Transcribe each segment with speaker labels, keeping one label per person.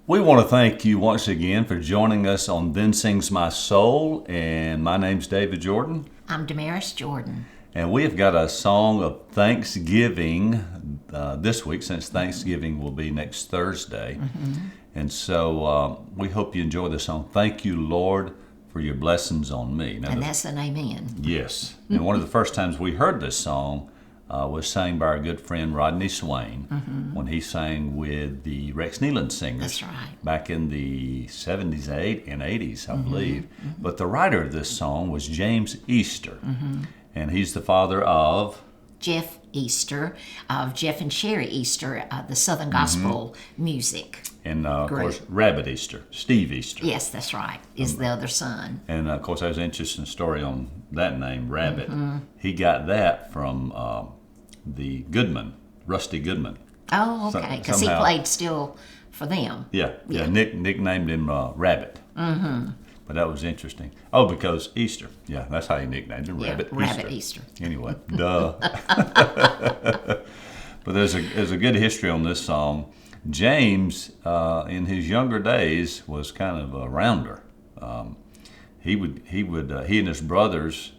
Speaker 1: We want to thank you once again for joining us on Then Sings My Soul, and my name's David Jordan.
Speaker 2: I'm Damaris Jordan.
Speaker 1: And we have got a song of Thanksgiving this week, since Thanksgiving will be next Thursday. And so we hope you enjoy the song, Thank You, Lord, for Your Blessings on Me.
Speaker 2: Now, and that's an amen.
Speaker 1: Yes. And one of the first times we heard this song was sang by our good friend Rodney Swain when he sang with the Rex Nealon Singers.
Speaker 2: That's right.
Speaker 1: Back in the 70s and 80s, I believe. But the writer of this song was James Easter. And he's the father of
Speaker 2: Jeff Easter, of Jeff and Sherry Easter, the Southern Gospel music.
Speaker 1: And, of course, Rabbit Easter, Steve Easter.
Speaker 2: Yes, that's right, is the other son.
Speaker 1: And, of course, there's an interesting story on that name, Rabbit. He got that from the Goodman, Rusty Goodman.
Speaker 2: Oh, okay, because he played still for them.
Speaker 1: Yeah. Nick nicknamed him Rabbit. But that was interesting. Oh, because Easter. Yeah, that's how he nicknamed him, Rabbit Easter.
Speaker 2: Rabbit Easter.
Speaker 1: Anyway, duh. But there's a good history on this song. James, in his younger days, was kind of a rounder. He and his brothers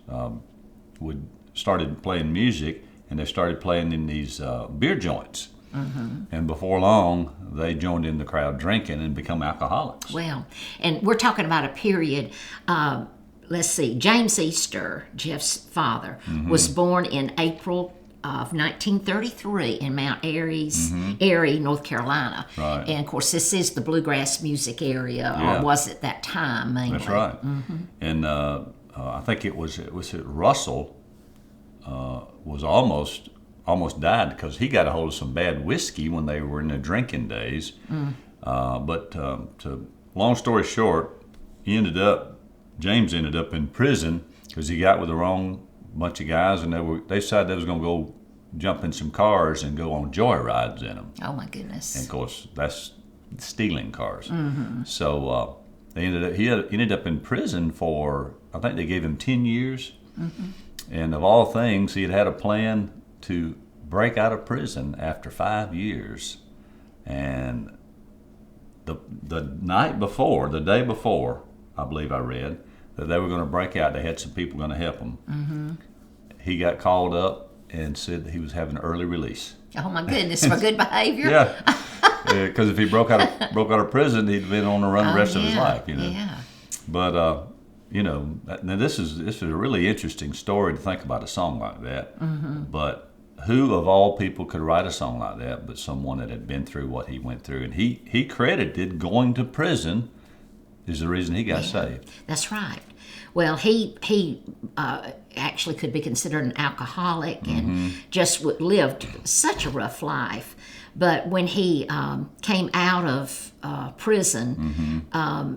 Speaker 1: would started playing music, and they started playing in these beer joints. And before long, they joined in the crowd drinking and become alcoholics.
Speaker 2: Well, and we're talking about a period, let's see, James Easter, Jeff's father, was born in April of 1933 in Mount Airy, North Carolina.
Speaker 1: Right.
Speaker 2: And, of course, this is the bluegrass music area, or was at that time mainly.
Speaker 1: That's right. And I think it was Russell was almost died because he got a hold of some bad whiskey when they were in their drinking days. But to long story short, James ended up in prison because he got with the wrong bunch of guys, and they decided they was going to go jump in some cars and go on joyrides in them.
Speaker 2: Oh my goodness!
Speaker 1: And of course, that's stealing cars. So he ended up in prison for, I think they gave him 10 years. And of all things, he had a plan to break out of prison after 5 years. And the day before, I believe I read, that they were going to break out, they had some people going to help him. He got called up and said that he was having early release.
Speaker 2: Oh my goodness, for good behavior?
Speaker 1: Yeah. Because if he broke out of prison, he'd been on the run the rest of his life, Yeah. But, now this is a really interesting story to think about a song like that. But who of all people could write a song like that but someone that had been through what he went through? And he credited going to prison is the reason he got saved.
Speaker 2: That's right. Well, he actually could be considered an alcoholic and just lived such a rough life. But when he came out of prison,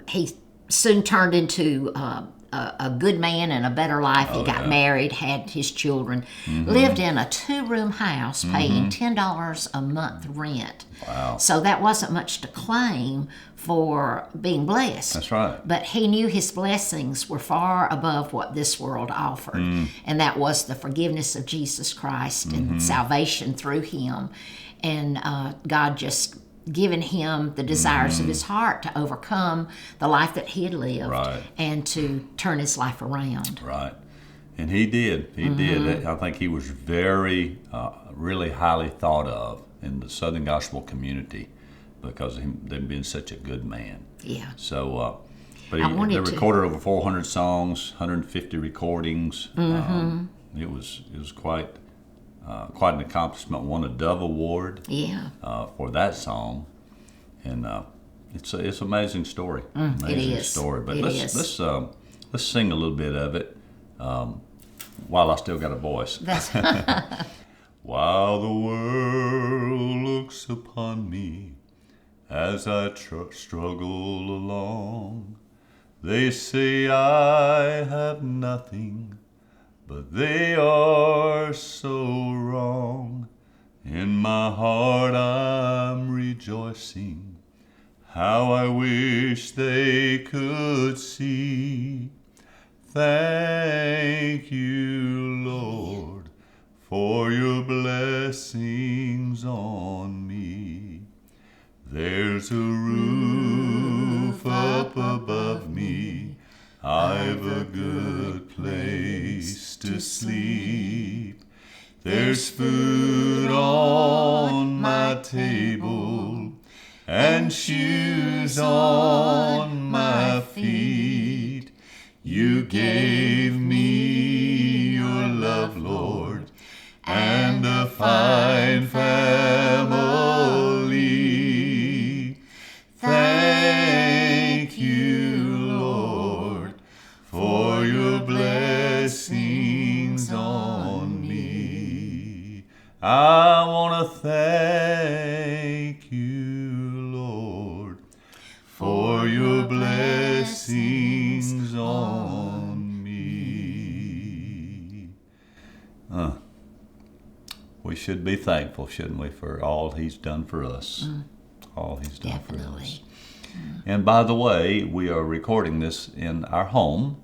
Speaker 2: he soon turned into a good man and a better life. He got married, had his children, lived in a 2-room house, paying $10 a month rent.
Speaker 1: Wow.
Speaker 2: So that wasn't much to claim for being blessed.
Speaker 1: That's right.
Speaker 2: But he knew his blessings were far above what this world offered. And that was the forgiveness of Jesus Christ and salvation through him. And God just given him the desires of his heart to overcome the life that he had lived and to turn his life around.
Speaker 1: Right. And he did. He did. I think he was very, really highly thought of in the Southern Gospel community because of him being such a good man.
Speaker 2: Yeah.
Speaker 1: So, but they recorded over 400 songs, 150 recordings. It was quite an accomplishment. Won a Dove Award.
Speaker 2: Yeah.
Speaker 1: For that song, and it's an amazing story. Amazing story. But let's sing a little bit of it while I still got a voice. While the world looks upon me as I struggle along, they say I have nothing, but they are so wrong. In my heart I'm rejoicing, how I wish they could see. Thank you, Lord, for your blessings on me. There's a roof have a good place to sleep. There's food on my table and shoes on my feet. You gave me your love, Lord, and a fine family. Thank you, Lord, for your blessings on me. I want to thank you, Lord, for your blessings on me. We should be thankful, shouldn't we, for all He's done for us. All He's done for us. And by the way, we are recording this in our home.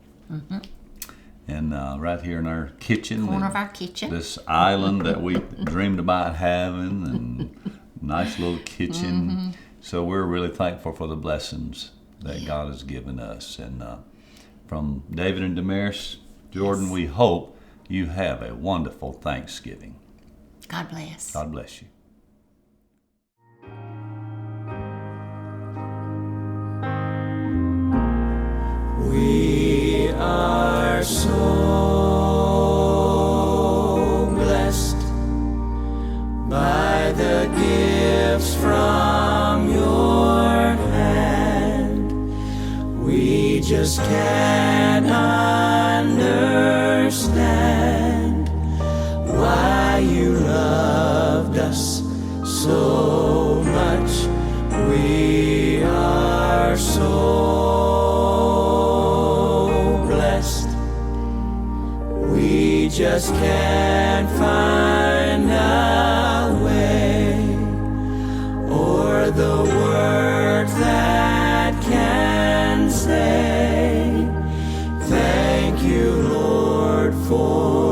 Speaker 1: And right here in our kitchen.
Speaker 2: Corner of our kitchen.
Speaker 1: This island that we dreamed about having, and nice little kitchen. So we're really thankful for the blessings that God has given us. And from David and Damaris, Jordan, we hope you have a wonderful Thanksgiving.
Speaker 2: God bless.
Speaker 1: God bless you.
Speaker 3: We are so blessed by the gifts from your hand. We just can't understand why you loved us so much. We are so blessed. We just can't find a way or the words that can say thank you, Lord, for